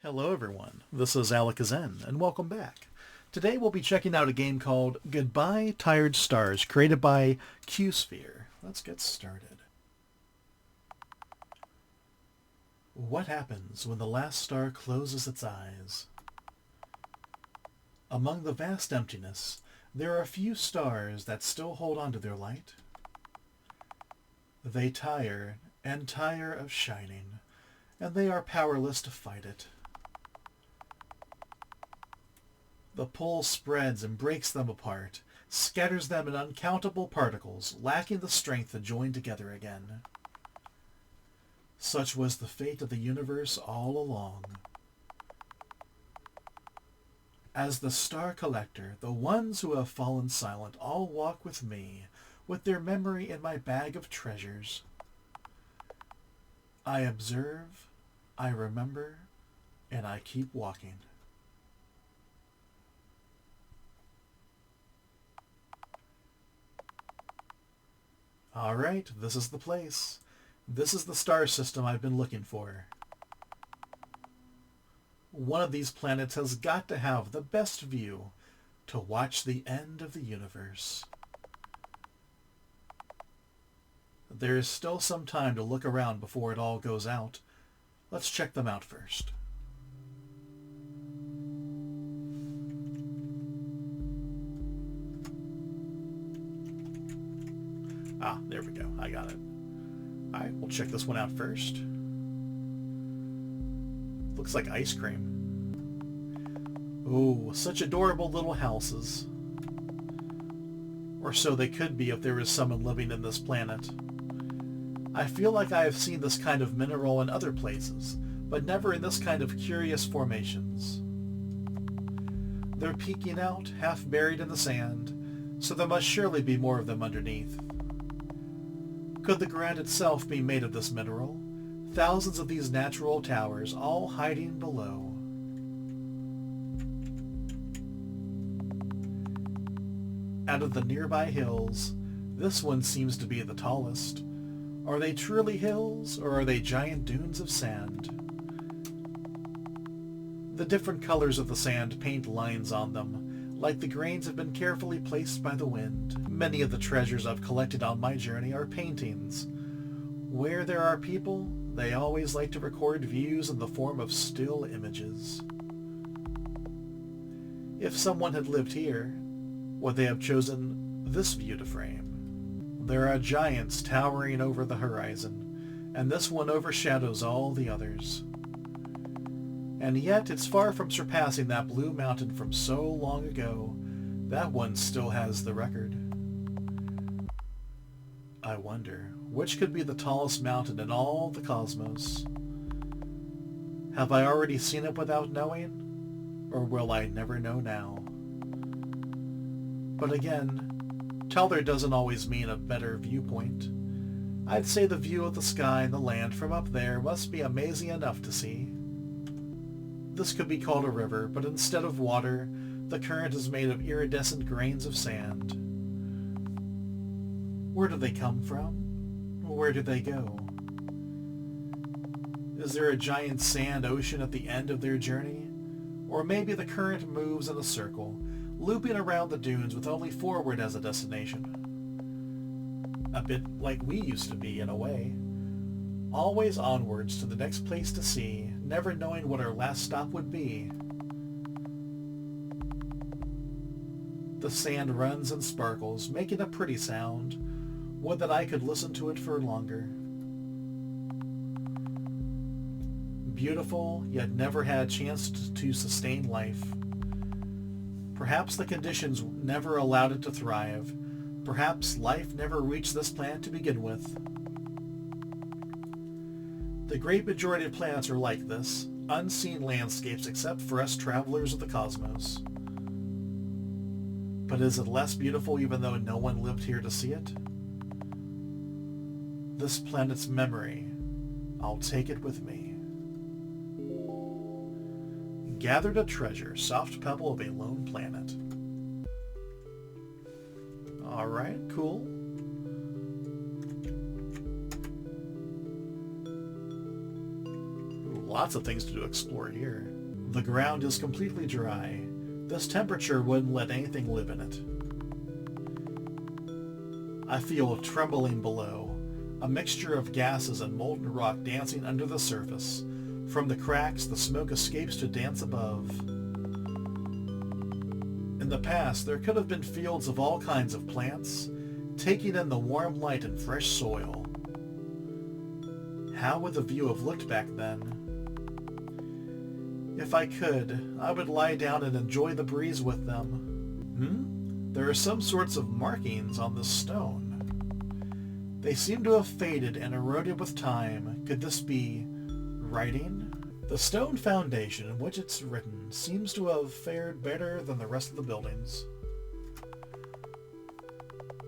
Hello everyone, this is Alakazam, and welcome back. Today we'll be checking out a game called Goodbye Tired Stars, created by QSphere. Let's get started. What happens when the last star closes its eyes? Among the vast emptiness, there are a few stars that still hold on to their light. They tire and tire of shining, and they are powerless to fight it. The pull spreads and breaks them apart, scatters them in uncountable particles, lacking the strength to join together again. Such was the fate of the universe all along. As the star collector, the ones who have fallen silent all walk with me, with their memory in my bag of treasures. I observe, I remember, and I keep walking. Alright, this is the place. This is the star system I've been looking for. One of these planets has got to have the best view to watch the end of the universe. There is still some time to look around before it all goes out. Let's check them out first. Ah, there we go. I got it. Alright, we'll check this one out first. Looks like ice cream. Oh, such adorable little houses. Or so they could be if there was someone living in this planet. I feel like I have seen this kind of mineral in other places, but never in this kind of curious formations. They're peeking out, half buried in the sand, so there must surely be more of them underneath. Could the ground itself be made of this mineral? Thousands of these natural towers, all hiding below. Out of the nearby hills, this one seems to be the tallest. Are they truly hills, or are they giant dunes of sand? The different colors of the sand paint lines on them, like the grains have been carefully placed by the wind. Many of the treasures I've collected on my journey are paintings. Where there are people, they always like to record views in the form of still images. If someone had lived here, would they have chosen this view to frame? There are giants towering over the horizon, and this one overshadows all the others. And yet it's far from surpassing that blue mountain from so long ago. That one still has the record. I wonder, which could be the tallest mountain in all the cosmos? Have I already seen it without knowing? Or will I never know now? But again, taller doesn't always mean a better viewpoint. I'd say the view of the sky and the land from up there must be amazing enough to see. This could be called a river, but instead of water, the current is made of iridescent grains of sand. Where do they come from? Where do they go? Is there a giant sand ocean at the end of their journey? Or maybe the current moves in a circle, looping around the dunes with only forward as a destination. A bit like we used to be in a way. Always onwards to the next place to see, never knowing what our last stop would be. The sand runs and sparkles, making a pretty sound. Would that I could listen to it for longer. Beautiful, yet never had a chance to sustain life. Perhaps the conditions never allowed it to thrive. Perhaps life never reached this planet to begin with. The great majority of planets are like this, unseen landscapes except for us travelers of the cosmos. But is it less beautiful even though no one lived here to see it? This planet's memory, I'll take it with me. Gathered a treasure, soft pebble of a lone planet. Alright, cool. Lots of things to explore here. The ground is completely dry. This temperature wouldn't let anything live in it. I feel trembling below, a mixture of gases and molten rock dancing under the surface. From the cracks, the smoke escapes to dance above. In the past, there could have been fields of all kinds of plants, taking in the warm light and fresh soil. How would the view have looked back then? If I could, I would lie down and enjoy the breeze with them. There are some sorts of markings on this stone. They seem to have faded and eroded with time. Could this be writing? The stone foundation in which it's written seems to have fared better than the rest of the buildings.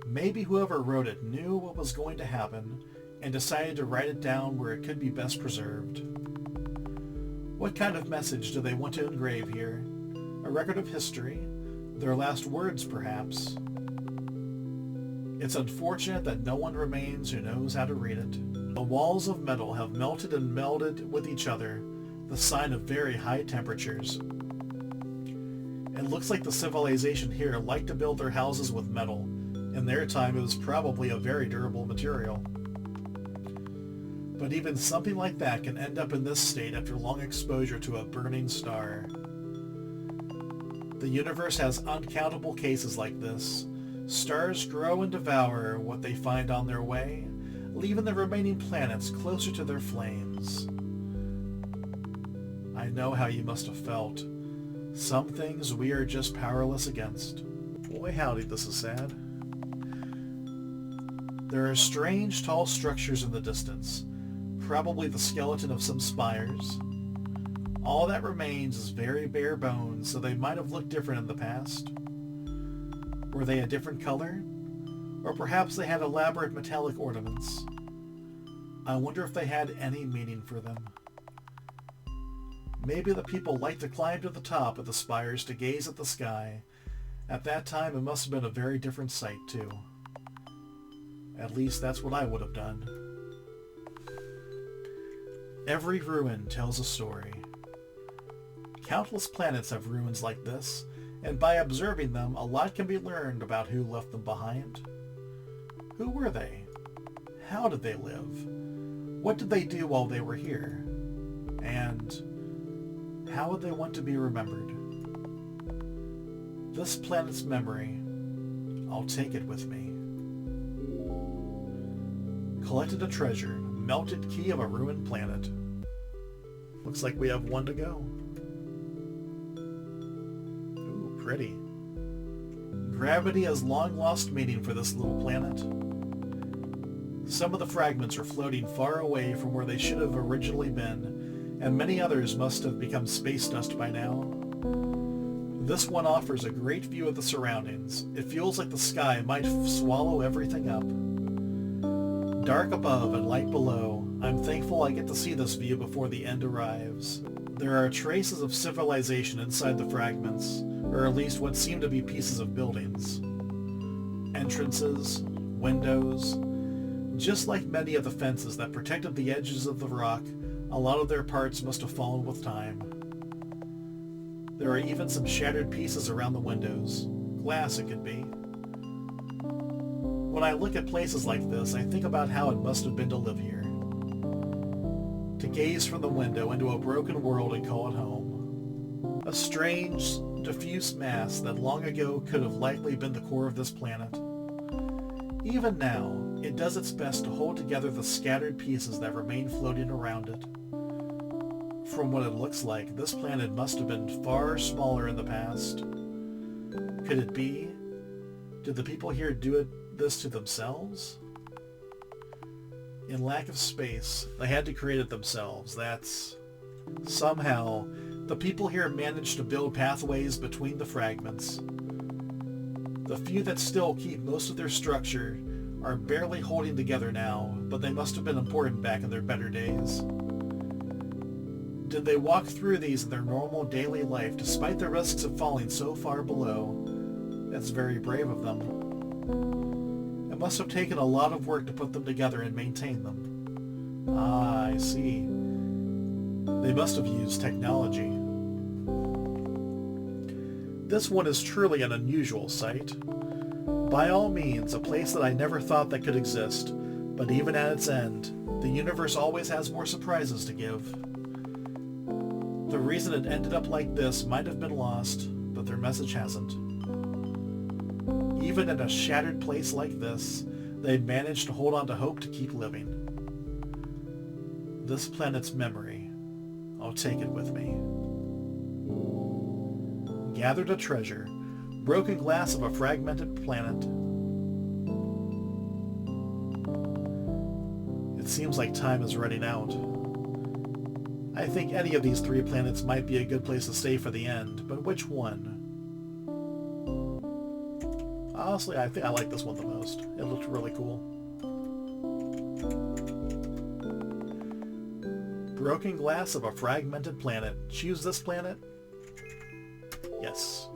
Maybe whoever wrote it knew what was going to happen and decided to write it down where it could be best preserved. What kind of message do they want to engrave here? A record of history? Their last words, perhaps? It's unfortunate that no one remains who knows how to read it. The walls of metal have melted and melded with each other, the sign of very high temperatures. It looks like the civilization here liked to build their houses with metal. In their time, it was probably a very durable material. But even something like that can end up in this state after long exposure to a burning star. The universe has uncountable cases like this. Stars grow and devour what they find on their way, leaving the remaining planets closer to their flames. I know how you must have felt. Some things we are just powerless against. Boy howdy, this is sad. There are strange tall structures in the distance, probably the skeleton of some spires. All that remains is very bare bones, so they might have looked different in the past. Were they a different color? Or perhaps they had elaborate metallic ornaments. I wonder if they had any meaning for them. Maybe the people liked to climb to the top of the spires to gaze at the sky. At that time, it must have been a very different sight, too. At least that's what I would have done. Every ruin tells a story. Countless planets have ruins like this, and by observing them, a lot can be learned about who left them behind. Who were they? How did they live? What did they do while they were here? And how would they want to be remembered? This planet's memory, I'll take it with me. Collected a treasure, melted key of a ruined planet. Looks like we have one to go. Ooh, pretty. Gravity has long lost meaning for this little planet. Some of the fragments are floating far away from where they should have originally been, and many others must have become space dust by now. This one offers a great view of the surroundings. It feels like the sky might swallow everything up. Dark above and light below, I'm thankful I get to see this view before the end arrives. There are traces of civilization inside the fragments, or at least what seem to be pieces of buildings. Entrances, windows. Just like many of the fences that protected the edges of the rock, a lot of their parts must have fallen with time. There are even some shattered pieces around the windows. Glass, it could be. When I look at places like this, I think about how it must have been to live here. To gaze from the window into a broken world and call it home. A strange, diffuse mass that long ago could have likely been the core of this planet. Even now, it does its best to hold together the scattered pieces that remain floating around it. From what it looks like, this planet must have been far smaller in the past. Could it be? Did the people here do this to themselves? In lack of space, they had to create it themselves. That's... Somehow, the people here managed to build pathways between the fragments. The few that still keep most of their structure are barely holding together now, but they must have been important back in their better days. Did they walk through these in their normal daily life despite the risks of falling so far below? That's very brave of them. It must have taken a lot of work to put them together and maintain them. Ah, I see. They must have used technology. This one is truly an unusual sight. By all means, a place that I never thought that could exist, but even at its end, the universe always has more surprises to give. The reason it ended up like this might have been lost, but their message hasn't. Even in a shattered place like this, they managed to hold on to hope to keep living. This planet's memory, I'll take it with me. Gathered a treasure, broken glass of a fragmented planet. It seems like time is running out. I think any of these 3 planets might be a good place to stay for the end, but which one? Honestly, I think I like this one the most. It looked really cool. Broken glass of a fragmented planet. Choose this planet? Yes.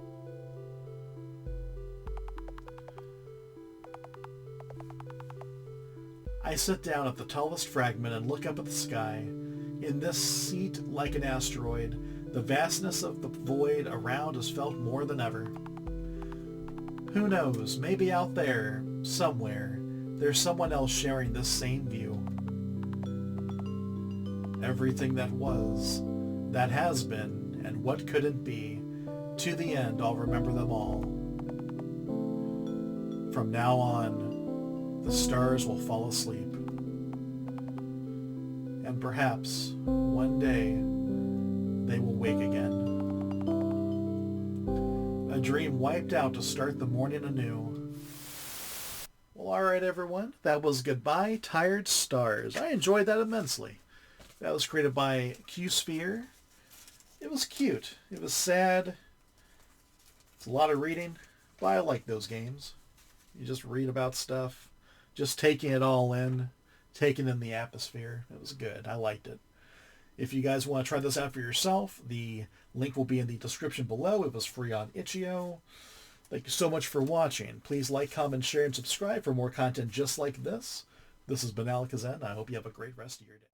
I sit down at the tallest fragment and look up at the sky. In this seat, like an asteroid, the vastness of the void around is felt more than ever. Who knows, maybe out there, somewhere, there's someone else sharing this same view. Everything that was, that has been, and what couldn't be, to the end I'll remember them all. From now on, the stars will fall asleep. And perhaps, one day, they will wake again. A dream wiped out to start the morning anew. Well, alright everyone, that was Goodbye Tired Stars. I enjoyed that immensely. That was created by Q-Sphere. It was cute. It was sad. It's a lot of reading, but I like those games. You just read about stuff, just taking it all in, taking in the atmosphere. It was good. I liked it. If you guys want to try this out for yourself, the link will be in the description below. It was free on Itch.io. Thank you so much for watching. Please like, comment, share, and subscribe for more content just like this. This has been Alakazam. I hope you have a great rest of your day.